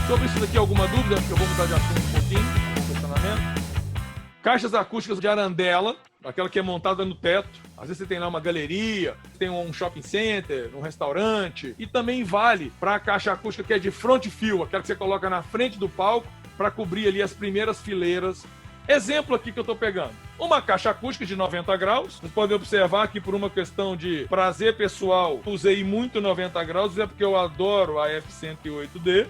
Sobre isso daqui, alguma dúvida? Acho que eu vou mudar de assunto um pouquinho, questionamento. Caixas acústicas de arandela, aquela que é montada no teto. Às vezes você tem lá uma galeria, tem um shopping center, um restaurante. E também vale para a caixa acústica que é de front fill, aquela que você coloca na frente do palco para cobrir ali as primeiras fileiras. Exemplo aqui que eu estou pegando. Uma caixa acústica de 90 graus. Vocês podem observar que por uma questão de prazer pessoal, usei muito 90 graus, é porque eu adoro a F108D.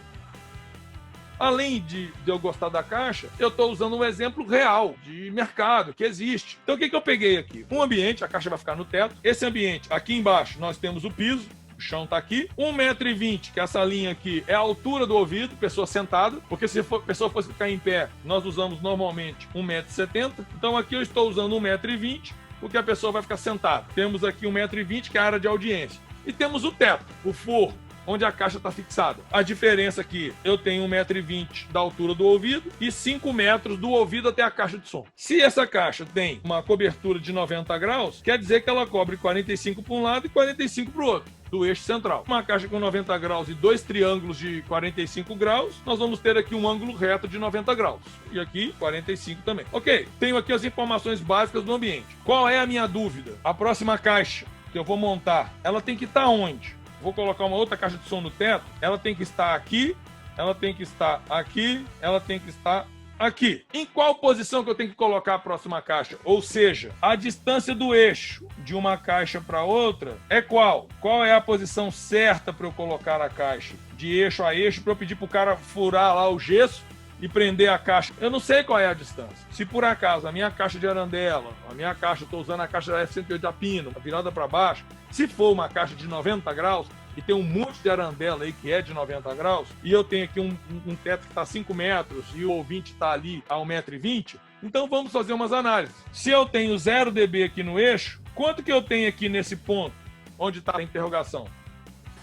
Além de eu gostar da caixa, eu estou usando um exemplo real de mercado que existe. Então o que eu peguei aqui? Um ambiente, a caixa vai ficar no teto. Esse ambiente, aqui embaixo, nós temos o piso. O chão está aqui. 1,20 m, que essa linha aqui é a altura do ouvido, pessoa sentada. Porque se a pessoa fosse ficar em pé, nós usamos normalmente 1,70 m. Então aqui eu estou usando 1,20 m, porque a pessoa vai ficar sentada. Temos aqui 1,20 m, que é a área de audiência. E temos o teto, o forro, onde a caixa está fixada. A diferença aqui, eu tenho 1,20 m da altura do ouvido e 5 metros do ouvido até a caixa de som. Se essa caixa tem uma cobertura de 90 graus, quer dizer que ela cobre 45 para um lado e 45 para o outro, do eixo central. Uma caixa com 90 graus e dois triângulos de 45 graus, nós vamos ter aqui um ângulo reto de 90 graus. E aqui, 45 também. Ok, tenho aqui as informações básicas do ambiente. Qual é a minha dúvida? A próxima caixa que eu vou montar, ela tem que estar onde? Vou colocar uma outra caixa de som no teto, ela tem que estar aqui, ela tem que estar aqui, ela tem que estar aqui. Em qual posição que eu tenho que colocar a próxima caixa? Ou seja, a distância do eixo de uma caixa para outra é qual? Qual é a posição certa para eu colocar a caixa? De eixo a eixo, para eu pedir para o cara furar lá o gesso e prender a caixa. Eu não sei qual é a distância. Se por acaso a minha caixa de arandela, a minha caixa, eu estou usando a caixa da F108 da Pino, virada para baixo, se for uma caixa de 90 graus, e tem um monte de arandela aí que é de 90 graus, e eu tenho aqui um teto que está a 5 metros e o ouvinte está ali a 1,20 m, então vamos fazer umas análises. Se eu tenho 0 dB aqui no eixo, quanto que eu tenho aqui nesse ponto, onde está a interrogação?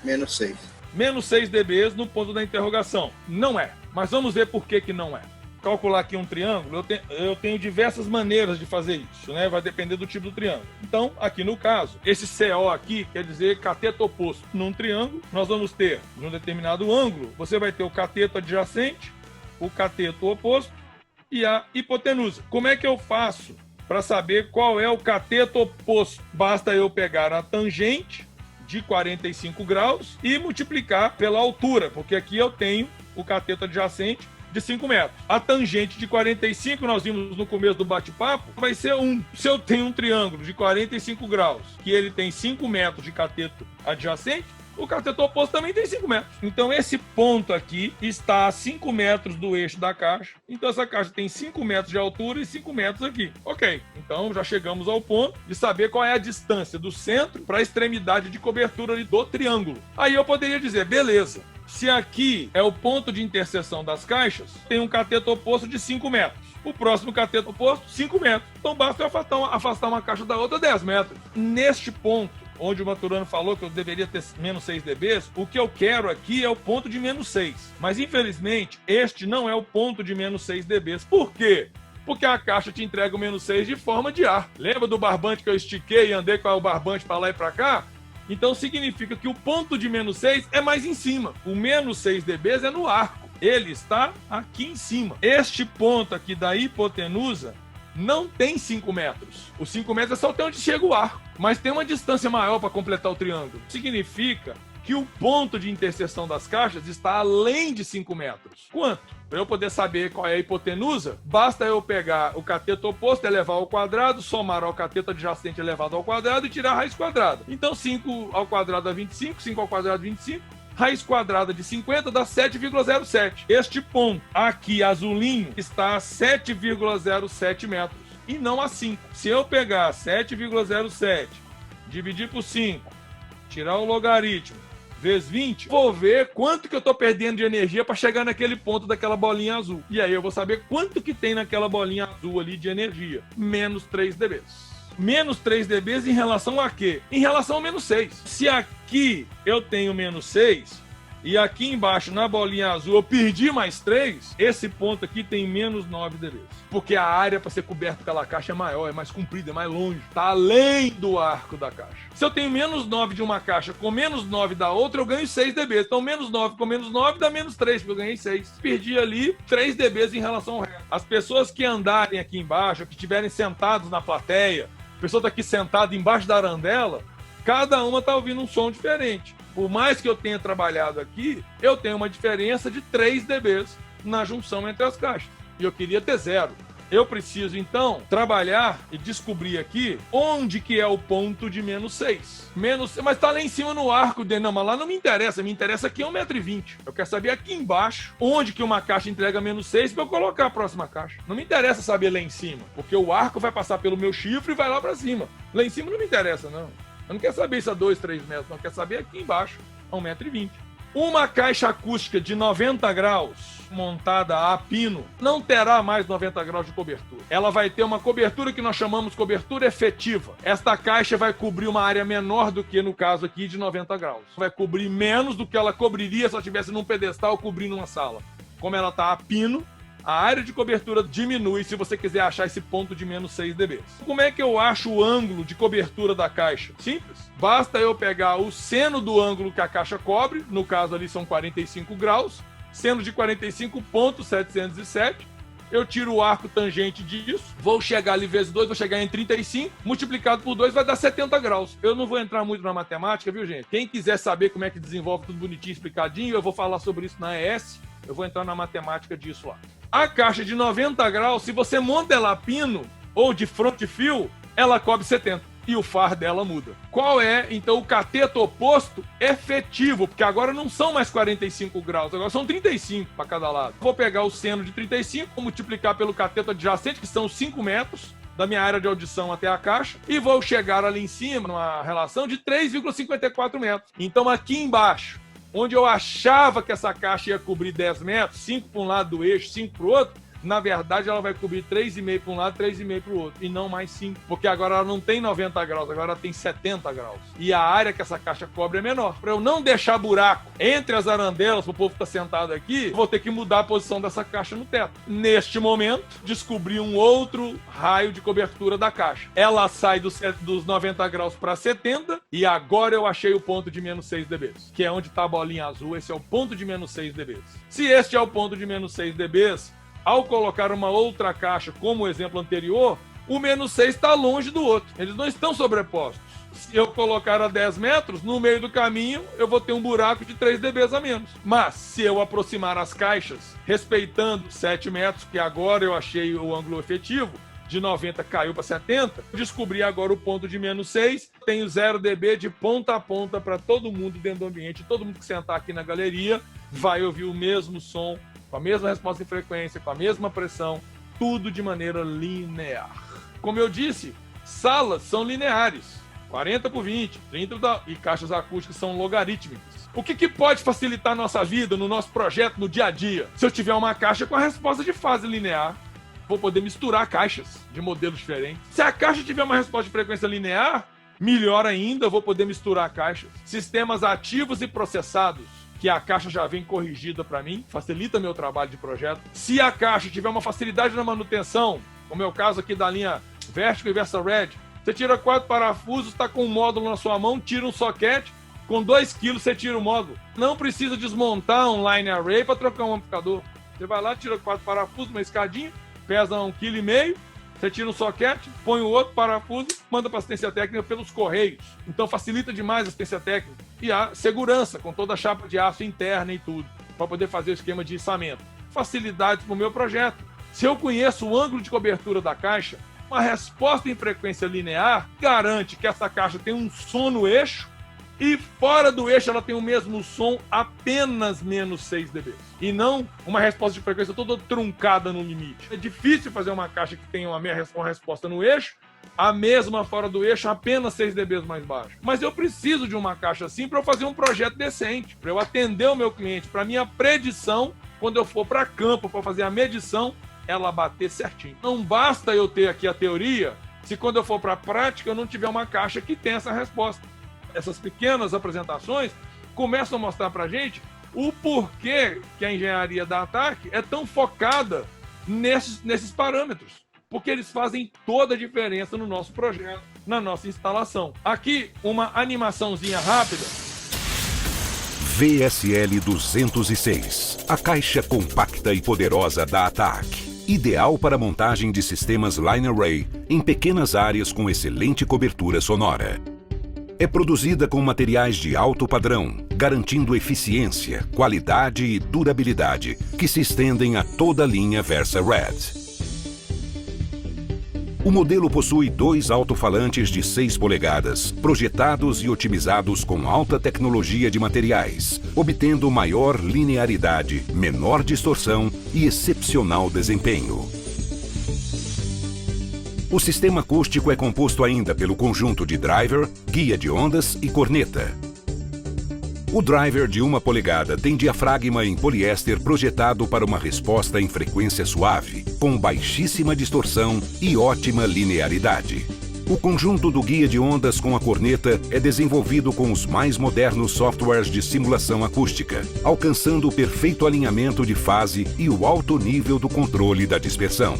Menos 6. Menos 6 dB no ponto da interrogação. Não é. Mas vamos ver por que não é. Calcular aqui um triângulo, eu tenho diversas maneiras de fazer isso, né? Vai depender do tipo do triângulo. Então, aqui no caso, esse CO aqui quer dizer cateto oposto. Num triângulo, nós vamos ter, num determinado ângulo, você vai ter o cateto adjacente, o cateto oposto e a hipotenusa. Como é que eu faço para saber qual é o cateto oposto? Basta eu pegar a tangente de 45 graus e multiplicar pela altura, porque aqui eu tenho o cateto adjacente de 5 metros. A tangente de 45, nós vimos no começo do bate-papo, vai ser 1. Se eu tenho um triângulo de 45 graus, que ele tem 5 metros de cateto adjacente, o cateto oposto também tem 5 metros. Então esse ponto aqui está a 5 metros do eixo da caixa. Então essa caixa tem 5 metros de altura e 5 metros aqui. Ok, então já chegamos ao ponto de saber qual é a distância do centro para a extremidade de cobertura ali do triângulo. Aí eu poderia dizer, beleza, se aqui é o ponto de interseção das caixas, tem um cateto oposto de 5 metros. O próximo cateto oposto, 5 metros. Então basta eu afastar uma caixa da outra 10 metros. Neste ponto, onde o Maturano falou que eu deveria ter menos 6 dB, o que eu quero aqui é o ponto de menos 6. Mas, infelizmente, este não é o ponto de menos 6 dB. Por quê? Porque a caixa te entrega o menos 6 de forma de ar. Lembra do barbante que eu estiquei e andei com o barbante para lá e para cá? Então significa que o ponto de menos 6 é mais em cima. O menos 6 dB é no arco. Ele está aqui em cima. Este ponto aqui da hipotenusa não tem 5 metros. Os 5 metros é só até onde chega o arco. Mas tem uma distância maior para completar o triângulo. Significa que o ponto de interseção das caixas está além de 5 metros. Quanto? Para eu poder saber qual é a hipotenusa, basta eu pegar o cateto oposto, elevar ao quadrado, somar ao cateto adjacente elevado ao quadrado e tirar a raiz quadrada. Então 5 ao quadrado dá 25, 5 ao quadrado 25, raiz quadrada de 50 dá 7,07. Este ponto aqui azulinho está a 7,07 metros e não a 5. Se eu pegar 7,07, dividir por 5, tirar o logaritmo, vezes 20, vou ver quanto que eu estou perdendo de energia para chegar naquele ponto daquela bolinha azul. E aí eu vou saber quanto que tem naquela bolinha azul ali de energia. Menos 3 dB. Menos 3 dB em relação a quê? Em relação ao menos 6. Se aqui eu tenho menos 6, e aqui embaixo, na bolinha azul, eu perdi mais 3, esse ponto aqui tem menos 9 dB. Porque a área para ser coberta pela caixa é maior, é mais comprida, é mais longe. Está além do arco da caixa. Se eu tenho menos 9 de uma caixa com menos 9 da outra, eu ganho 6 dB. Então, menos 9 com menos 9 dá menos 3, porque eu ganhei 6. Perdi ali 3 dB em relação ao resto. As pessoas que andarem aqui embaixo, que estiverem sentados na plateia, a pessoa está aqui sentada embaixo da arandela, cada uma está ouvindo um som diferente. Por mais que eu tenha trabalhado aqui, eu tenho uma diferença de 3 dB na junção entre as caixas. E eu queria ter 0. Eu preciso, então, trabalhar e descobrir aqui onde que é o ponto de menos 6. Mas está lá em cima no arco dele. Não, mas lá não me interessa. Me interessa aqui é 1,20 m. Eu quero saber aqui embaixo onde que uma caixa entrega menos 6 para eu colocar a próxima caixa. Não me interessa saber lá em cima, porque o arco vai passar pelo meu chifre e vai lá para cima. Lá em cima não me interessa, não. Eu não quero saber isso a 2, 3 metros, não. Eu quero saber aqui embaixo, a 1,20 m. Uma caixa acústica de 90 graus, montada a pino, não terá mais 90 graus de cobertura. Ela vai ter uma cobertura que nós chamamos cobertura efetiva. Esta caixa vai cobrir uma área menor do que, no caso aqui, de 90 graus. Vai cobrir menos do que ela cobriria se ela estivesse num pedestal cobrindo uma sala. Como ela está a pino, a área de cobertura diminui se você quiser achar esse ponto de menos 6 dB. Como é que eu acho o ângulo de cobertura da caixa? Simples. Basta eu pegar o seno do ângulo que a caixa cobre, no caso ali são 45 graus, seno de 45,707. Eu tiro o arco tangente disso, vou chegar ali vezes 2, vou chegar em 35, multiplicado por 2 vai dar 70 graus. Eu não vou entrar muito na matemática, viu, gente? Quem quiser saber como é que desenvolve tudo bonitinho, explicadinho, eu vou falar sobre isso na ES, eu vou entrar na matemática disso lá. A caixa de 90 graus, se você monta ela a pino ou de front fill, ela cobre 70. E o far dela muda. Qual é, então, o cateto oposto efetivo? Porque agora não são mais 45 graus, agora são 35 para cada lado. Vou pegar o seno de 35, vou multiplicar pelo cateto adjacente, que são 5 metros da minha área de audição até a caixa, e vou chegar ali em cima, numa relação de 3,54 metros. Então, aqui embaixo, onde eu achava que essa caixa ia cobrir 10 metros, 5 para um lado do eixo, 5 para o outro, na verdade ela vai cobrir 3,5 para um lado, 3,5 para o outro, e não mais 5, porque agora ela não tem 90 graus, agora ela tem 70 graus. E a área que essa caixa cobre é menor. Para eu não deixar buraco entre as arandelas, para o povo que está sentado aqui, eu vou ter que mudar a posição dessa caixa no teto. Neste momento, descobri um outro raio de cobertura da caixa. Ela sai dos 90 graus para 70, e agora eu achei o ponto de menos 6 dB, que é onde está a bolinha azul. Esse é o ponto de menos 6 dB. Se este é o ponto de menos 6 dB, ao colocar uma outra caixa, como o exemplo anterior, o menos 6 está longe do outro. Eles não estão sobrepostos. Se eu colocar a 10 metros, no meio do caminho, eu vou ter um buraco de 3 dB a menos. Mas, se eu aproximar as caixas, respeitando 7 metros, que agora eu achei o ângulo efetivo, de 90 caiu para 70, descobri agora o ponto de menos 6, tenho 0 dB de ponta a ponta para todo mundo dentro do ambiente. Todo mundo que sentar aqui na galeria vai ouvir o mesmo som, com a mesma resposta em frequência, com a mesma pressão, tudo de maneira linear. Como eu disse, salas são lineares, 40 por 20, 30 e caixas acústicas são logarítmicas. O que pode facilitar a nossa vida, no nosso projeto, no dia a dia? Se eu tiver uma caixa com a resposta de fase linear, vou poder misturar caixas de modelos diferentes. Se a caixa tiver uma resposta de frequência linear, melhor ainda, eu vou poder misturar caixas. Sistemas ativos e processados, que a caixa já vem corrigida para mim, facilita meu trabalho de projeto. Se a caixa tiver uma facilidade na manutenção, como é o caso aqui da linha Vertical e VersaRed, você tira 4 parafusos, está com um módulo na sua mão, tira um soquete, com 2 kg você tira o módulo. Não precisa desmontar um line array para trocar um amplificador. Você vai lá, tira 4 parafusos, uma escadinha, pesa 1,5 kg, você tira um soquete, põe o outro parafuso, manda para assistência técnica pelos correios. Então facilita demais a assistência técnica. E a segurança, com toda a chapa de aço interna e tudo, para poder fazer o esquema de içamento. Facilidades para o meu projeto. Se eu conheço o ângulo de cobertura da caixa, uma resposta em frequência linear garante que essa caixa tem um som no eixo e fora do eixo ela tem o mesmo som, apenas menos 6 dB. E não uma resposta de frequência toda truncada no limite. É difícil fazer uma caixa que tenha uma resposta no eixo, a mesma fora do eixo, apenas 6 dB mais baixo. Mas eu preciso de uma caixa assim para eu fazer um projeto decente, para eu atender o meu cliente, para minha predição, quando eu for para campo para fazer a medição, ela bater certinho. Não basta eu ter aqui a teoria, se quando eu for para a prática eu não tiver uma caixa que tenha essa resposta. Essas pequenas apresentações começam a mostrar para a gente o porquê que a engenharia da ATAC é tão focada nesses parâmetros. Porque eles fazem toda a diferença no nosso projeto, na nossa instalação. Aqui, uma animaçãozinha rápida. VSL 206, a caixa compacta e poderosa da ATAC. Ideal para montagem de sistemas Line Array em pequenas áreas com excelente cobertura sonora. É produzida com materiais de alto padrão, garantindo eficiência, qualidade e durabilidade, que se estendem a toda a linha VersaRed. O modelo possui 2 alto-falantes de 6 polegadas, projetados e otimizados com alta tecnologia de materiais, obtendo maior linearidade, menor distorção e excepcional desempenho. O sistema acústico é composto ainda pelo conjunto de driver, guia de ondas e corneta. O driver de 1 polegada tem diafragma em poliéster projetado para uma resposta em frequência suave, com baixíssima distorção e ótima linearidade. O conjunto do guia de ondas com a corneta é desenvolvido com os mais modernos softwares de simulação acústica, alcançando o perfeito alinhamento de fase e o alto nível do controle da dispersão.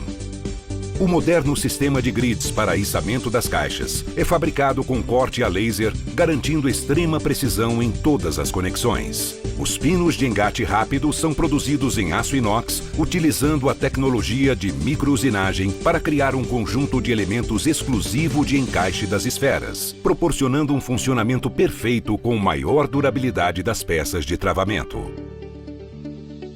O moderno sistema de grids para içamento das caixas é fabricado com corte a laser, garantindo extrema precisão em todas as conexões. Os pinos de engate rápido são produzidos em aço inox, utilizando a tecnologia de microusinagem para criar um conjunto de elementos exclusivo de encaixe das esferas, proporcionando um funcionamento perfeito com maior durabilidade das peças de travamento.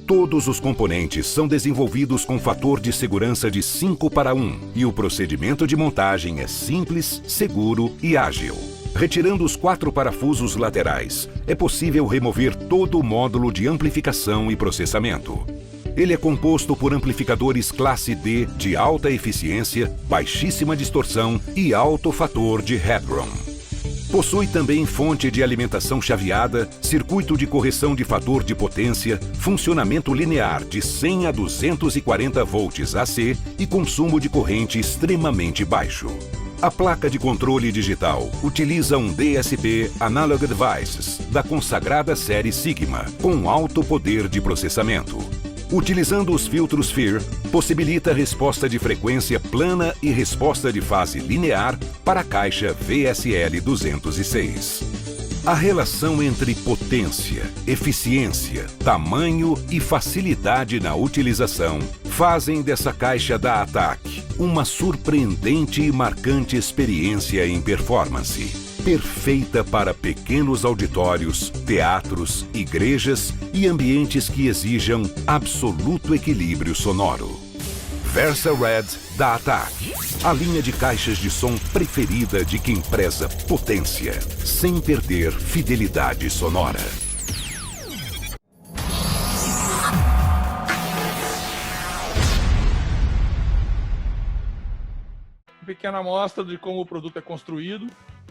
Todos os componentes são desenvolvidos com fator de segurança de 5:1 e o procedimento de montagem é simples, seguro e ágil. Retirando os 4 parafusos laterais, é possível remover todo o módulo de amplificação e processamento. Ele é composto por amplificadores classe D de alta eficiência, baixíssima distorção e alto fator de headroom. Possui também fonte de alimentação chaveada, circuito de correção de fator de potência, funcionamento linear de 100 a 240 volts AC e consumo de corrente extremamente baixo. A placa de controle digital utiliza um DSP Analog Devices da consagrada série Sigma, com alto poder de processamento. Utilizando os filtros FIR, possibilita resposta de frequência plana e resposta de fase linear para a caixa VSL 206. A relação entre potência, eficiência, tamanho e facilidade na utilização fazem dessa caixa da ATAC uma surpreendente e marcante experiência em performance. Perfeita para pequenos auditórios, teatros, igrejas e ambientes que exijam absoluto equilíbrio sonoro. VersaRed da ATAC, a linha de caixas de som preferida de quem preza potência, sem perder fidelidade sonora. Pequena amostra de como o produto é construído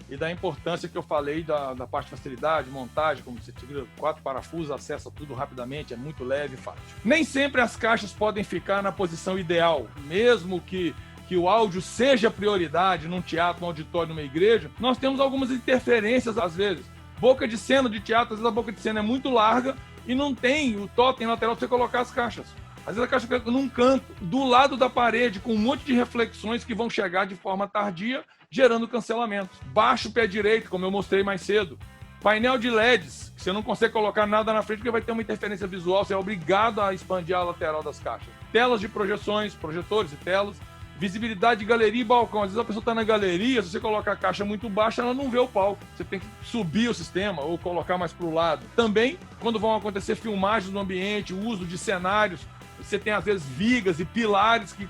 e da importância que eu falei da parte de facilidade, montagem, como você tira 4 parafusos, acessa tudo rapidamente, é muito leve e fácil. Nem sempre as caixas podem ficar na posição ideal, mesmo que o áudio seja prioridade num teatro, num auditório, numa igreja, nós temos algumas interferências às vezes. Boca de cena de teatro, às vezes a boca de cena é muito larga e não tem o totem lateral para você colocar as caixas. Às vezes a caixa fica num canto, do lado da parede, com um monte de reflexões que vão chegar de forma tardia, gerando cancelamentos. Baixo pé direito, como eu mostrei mais cedo. Painel de LEDs, que você não consegue colocar nada na frente porque vai ter uma interferência visual, você é obrigado a expandir a lateral das caixas. Telas de projeções, projetores e telas. Visibilidade de galeria e balcão. Às vezes a pessoa está na galeria, se você colocar a caixa muito baixa, ela não vê o palco. Você tem que subir o sistema ou colocar mais para o lado. Também, quando vão acontecer filmagens no ambiente, o uso de cenários, você tem, às vezes, vigas e pilares que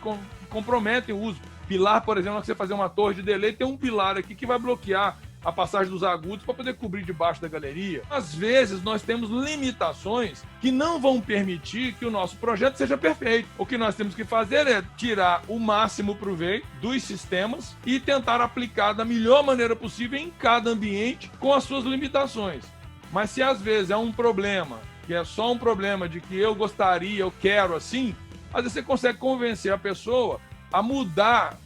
comprometem o uso. Pilar, por exemplo, quando você fazer uma torre de delay, tem um pilar aqui que vai bloquear a passagem dos agudos para poder cobrir debaixo da galeria. Às vezes, nós temos limitações que não vão permitir que o nosso projeto seja perfeito. O que nós temos que fazer é tirar o máximo proveito dos sistemas e tentar aplicar da melhor maneira possível em cada ambiente com as suas limitações. Mas se, às vezes, é um problema que é só um problema de que eu gostaria, eu quero assim, às vezes você consegue convencer a pessoa a mudar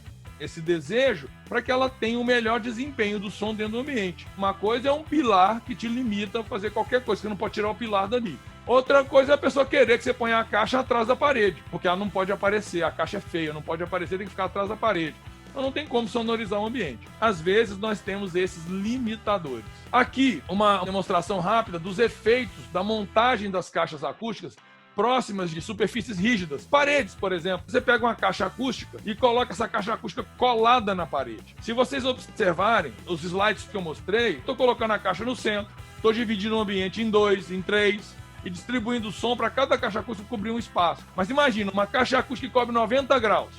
esse desejo para que ela tenha o melhor desempenho do som dentro do ambiente. Uma coisa é um pilar que te limita a fazer qualquer coisa, você não pode tirar o pilar dali. Outra coisa é a pessoa querer que você ponha a caixa atrás da parede, porque ela não pode aparecer, a caixa é feia, não pode aparecer, tem que ficar atrás da parede. Então não tem como sonorizar o ambiente. Às vezes nós temos esses limitadores. Aqui, uma demonstração rápida dos efeitos da montagem das caixas acústicas próximas de superfícies rígidas. Paredes, por exemplo. Você pega uma caixa acústica e coloca essa caixa acústica colada na parede. Se vocês observarem os slides que eu mostrei, estou colocando a caixa no centro, estou dividindo o ambiente em 2, em 3 e distribuindo o som para cada caixa acústica cobrir um espaço. Mas imagina, uma caixa acústica que cobre 90 graus.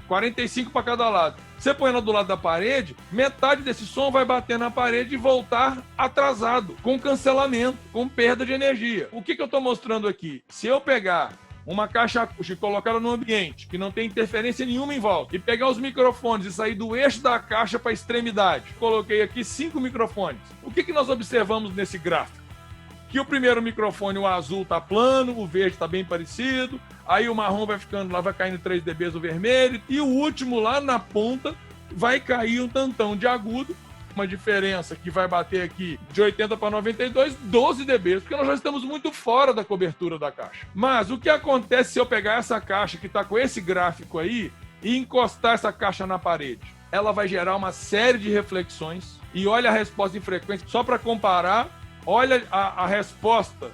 45 para cada lado. Você põe ela do lado da parede, metade desse som vai bater na parede e voltar atrasado, com cancelamento, com perda de energia. O que eu estou mostrando aqui? Se eu pegar uma caixa acústica e colocar ela num ambiente que não tem interferência nenhuma em volta, e pegar os microfones e sair do eixo da caixa para a extremidade, coloquei aqui 5 microfones. O que nós observamos nesse gráfico? Que o primeiro microfone, o azul, tá plano, o verde tá bem parecido, aí o marrom vai ficando lá, vai caindo 3 dB o vermelho, e o último lá na ponta vai cair um tantão de agudo, uma diferença que vai bater aqui de 80 para 92, 12 dB, porque nós já estamos muito fora da cobertura da caixa. Mas o que acontece se eu pegar essa caixa que está com esse gráfico aí e encostar essa caixa na parede? Ela vai gerar uma série de reflexões, e olha a resposta em frequência, só para comparar. Olha a resposta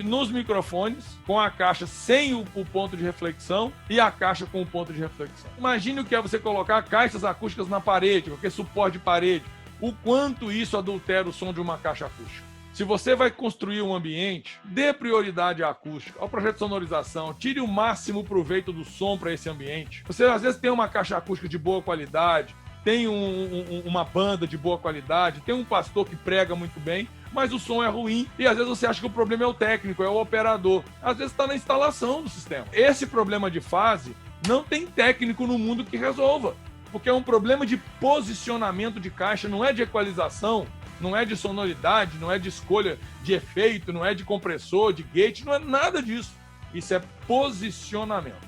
nos microfones com a caixa sem o ponto de reflexão e a caixa com o ponto de reflexão. Imagine o que é você colocar caixas acústicas na parede, qualquer suporte de parede. O quanto isso adultera o som de uma caixa acústica. Se você vai construir um ambiente, dê prioridade à acústica, ao projeto de sonorização, tire o máximo proveito do som para esse ambiente. Você às vezes tem uma caixa acústica de boa qualidade, tem uma banda de boa qualidade, tem um pastor que prega muito bem, mas o som é ruim e às vezes você acha que o problema é o técnico, é o operador. Às vezes está na instalação do sistema. Esse problema de fase não tem técnico no mundo que resolva, porque é um problema de posicionamento de caixa, não é de equalização, não é de sonoridade, não é de escolha de efeito, não é de compressor, de gate, não é nada disso. Isso é posicionamento.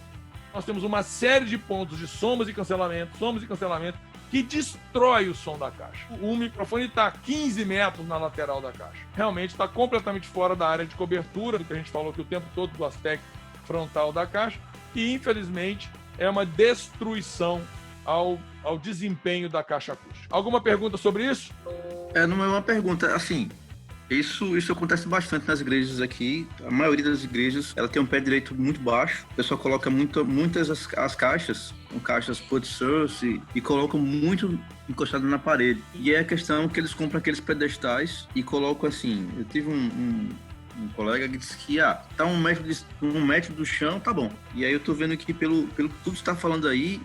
Nós temos uma série de pontos de somas e cancelamento, que destrói o som da caixa. O microfone está a 15 metros na lateral da caixa. Realmente está completamente fora da área de cobertura, do que a gente falou aqui o tempo todo, do aspecto frontal da caixa, e infelizmente é uma destruição ao desempenho da caixa acústica. Alguma pergunta sobre isso? Não é uma pergunta, assim, isso acontece bastante nas igrejas aqui. A maioria das igrejas, ela tem um pé direito muito baixo. O pessoal coloca muitas as caixas, com caixas put source, e colocam muito encostado na parede. E é a questão que eles compram aqueles pedestais e colocam assim. Eu tive um colega que disse que tá 1 metro do chão, tá bom. E aí eu tô vendo que pelo que tudo está falando aí,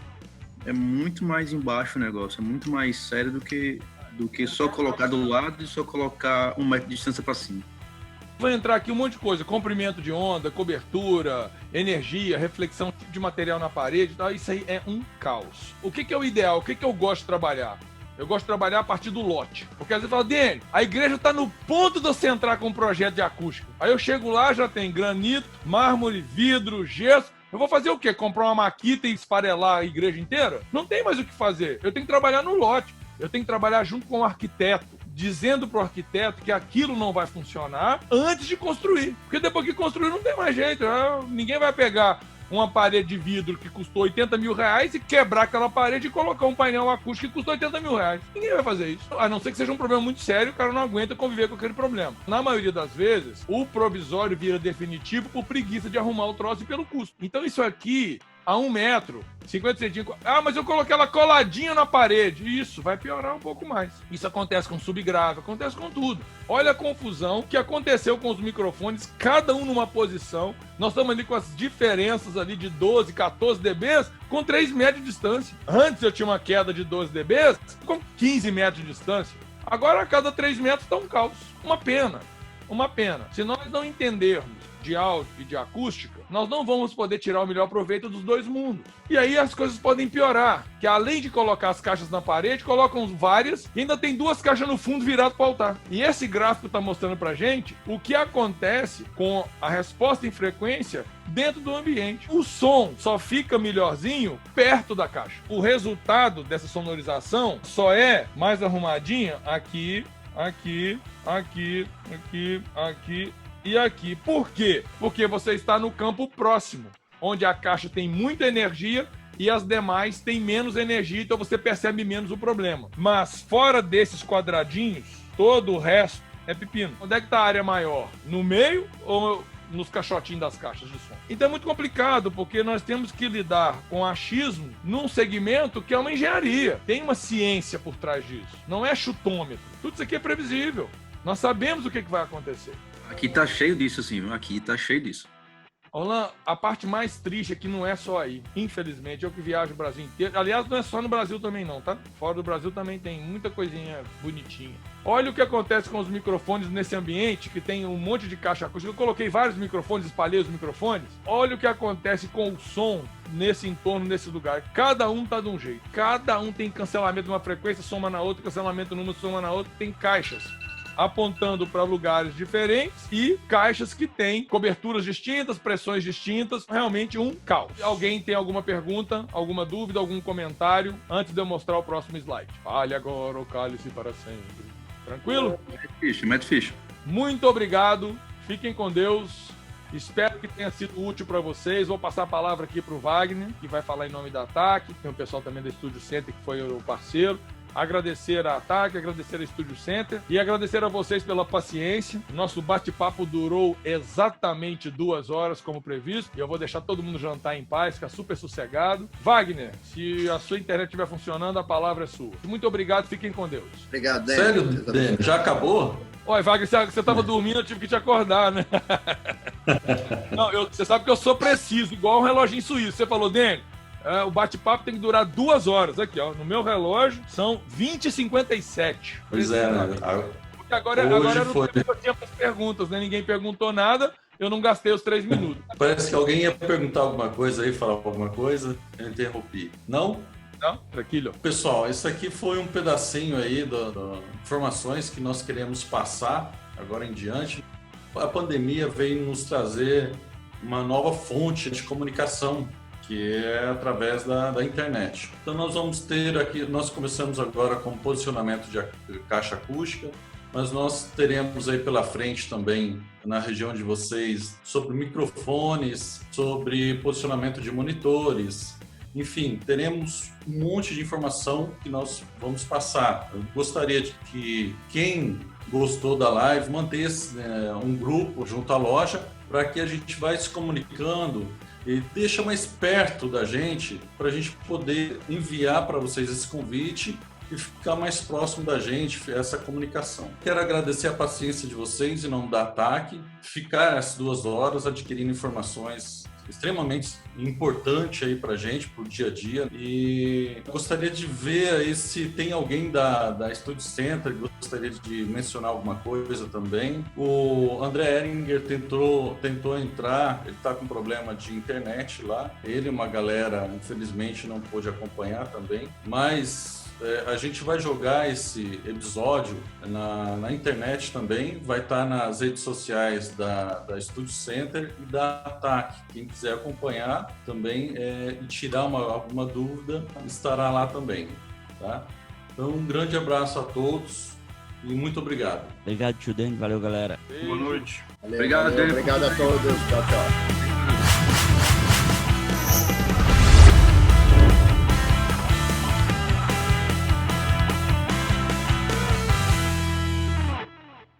é muito mais embaixo o negócio, é muito mais sério do que só colocar do lado e só colocar 1 metro de distância para cima. Vai entrar aqui um monte de coisa, comprimento de onda, cobertura, energia, reflexão de material na parede, tá? Isso aí é um caos. O que é o ideal? O que eu gosto de trabalhar? Eu gosto de trabalhar a partir do lote. Porque às vezes fala, Dene, a igreja está no ponto de você entrar com um projeto de acústica. Aí eu chego lá, já tem granito, mármore, vidro, gesso. Eu vou fazer o quê? Comprar uma maquita e esfarelar a igreja inteira? Não tem mais o que fazer. Eu tenho que trabalhar no lote. Eu tenho que trabalhar junto com o arquiteto, dizendo para o arquiteto que aquilo não vai funcionar antes de construir. Porque depois que construir não tem mais jeito. Ninguém vai pegar uma parede de vidro que custou 80 mil reais e quebrar aquela parede e colocar um painel acústico que custou 80 mil reais. Ninguém vai fazer isso. A não ser que seja um problema muito sério, o cara não aguenta conviver com aquele problema. Na maioria das vezes, o provisório vira definitivo por preguiça de arrumar o troço e pelo custo. Então isso aqui, a 1 metro, 50 centímetros... mas eu coloquei ela coladinha na parede. Isso, vai piorar um pouco mais. Isso acontece com subgrave, acontece com tudo. Olha a confusão que aconteceu com os microfones, cada um numa posição. Nós estamos ali com as diferenças ali de 12, 14 dBs com 3 metros de distância. Antes eu tinha uma queda de 12 dBs com 15 metros de distância. Agora a cada 3 metros está um caos. Uma pena. Se nós não entendermos de áudio e de acústica, nós não vamos poder tirar o melhor proveito dos dois mundos. E aí as coisas podem piorar, que além de colocar as caixas na parede, colocam várias e ainda tem 2 caixas no fundo viradas para o altar. E esse gráfico está mostrando para gente o que acontece com a resposta em frequência dentro do ambiente. O som só fica melhorzinho perto da caixa. O resultado dessa sonorização só é mais arrumadinha aqui, aqui, aqui, aqui, aqui e aqui. Por quê? Porque você está no campo próximo, onde a caixa tem muita energia e as demais têm menos energia, então você percebe menos o problema. Mas fora desses quadradinhos, todo o resto é pepino. Onde é que está a área maior? No meio ou nos caixotinhos das caixas de som? Então é muito complicado, porque nós temos que lidar com achismo num segmento que é uma engenharia. Tem uma ciência por trás disso. Não é chutômetro. Tudo isso aqui é previsível. Nós sabemos o que vai acontecer. Aqui tá cheio disso, assim. Aqui tá cheio disso. Roland, a parte mais triste é que não é só aí. Infelizmente, eu que viajo o Brasil inteiro. Aliás, não é só no Brasil também não, tá? Fora do Brasil também tem muita coisinha bonitinha. Olha o que acontece com os microfones nesse ambiente, que tem um monte de caixa acústica. Eu coloquei vários microfones, espalhei os microfones. Olha o que acontece com o som nesse entorno, nesse lugar. Cada um tá de um jeito. Cada um tem cancelamento de uma frequência, soma na outra, cancelamento numa, soma na outra. Tem caixas apontando para lugares diferentes e caixas que têm coberturas distintas, pressões distintas, realmente um caos. Alguém tem alguma pergunta, alguma dúvida, algum comentário antes de eu mostrar o próximo slide? Fale agora ou cale-se para sempre. Tranquilo? Mete ficha. Muito obrigado, fiquem com Deus. Espero que tenha sido útil para vocês. Vou passar a palavra aqui para o Wagner, que vai falar em nome da ATAC. Tem o pessoal também da Studio Center, que foi o parceiro. Agradecer a ATAC, agradecer a Studio Center e agradecer a vocês pela paciência. Nosso bate-papo durou exatamente 2 horas, como previsto, e eu vou deixar todo mundo jantar em paz, ficar super sossegado. Wagner, se a sua internet estiver funcionando, a palavra é sua. Muito obrigado, fiquem com Deus. Obrigado, Daniel. Sério, Daniel? Já acabou? Olha, Wagner, você estava dormindo, eu tive que te acordar, né? Não, você sabe que eu sou preciso, igual um reloginho suíço. Você falou, Daniel, o bate-papo tem que durar 2 horas. Aqui, ó, no meu relógio são 20h57. Pois é, né? Porque agora eu não tinha mais perguntas, né? Ninguém perguntou nada, eu não gastei os 3 minutos. Parece que alguém ia perguntar alguma coisa aí, falar alguma coisa, eu interrompi. Não? Não? Tranquilo. Pessoal, isso aqui foi um pedacinho aí das informações que nós queremos passar agora em diante. A pandemia veio nos trazer uma nova fonte de comunicação, que é através da internet. Então nós vamos ter aqui, nós começamos agora com posicionamento de caixa acústica, mas nós teremos aí pela frente também, na região de vocês, sobre microfones, sobre posicionamento de monitores, enfim, teremos um monte de informação que nós vamos passar. Eu gostaria de que quem gostou da live mantesse um grupo junto à loja, para que a gente vá se comunicando e deixa mais perto da gente, para a gente poder enviar para vocês esse convite e ficar mais próximo da gente, essa comunicação. Quero agradecer a paciência de vocês em nome da ATAC, ficar essas 2 horas adquirindo informações extremamente importantes aí para a gente, para o dia a dia. E gostaria de ver aí se tem alguém da Studio Center que gostaria de mencionar alguma coisa também. O André Ehringer tentou entrar, ele está com problema de internet lá. Ele e uma galera, infelizmente, não pôde acompanhar também, mas a gente vai jogar esse episódio na internet também, vai estar nas redes sociais da Studio Center e da ATAC. Quem quiser acompanhar também e tirar alguma dúvida, estará lá também. Tá? Então, um grande abraço a todos e muito obrigado. Obrigado, tio Dani. Valeu, galera. Beijo. Boa noite. Valeu, obrigado a todos. Tchau, tchau.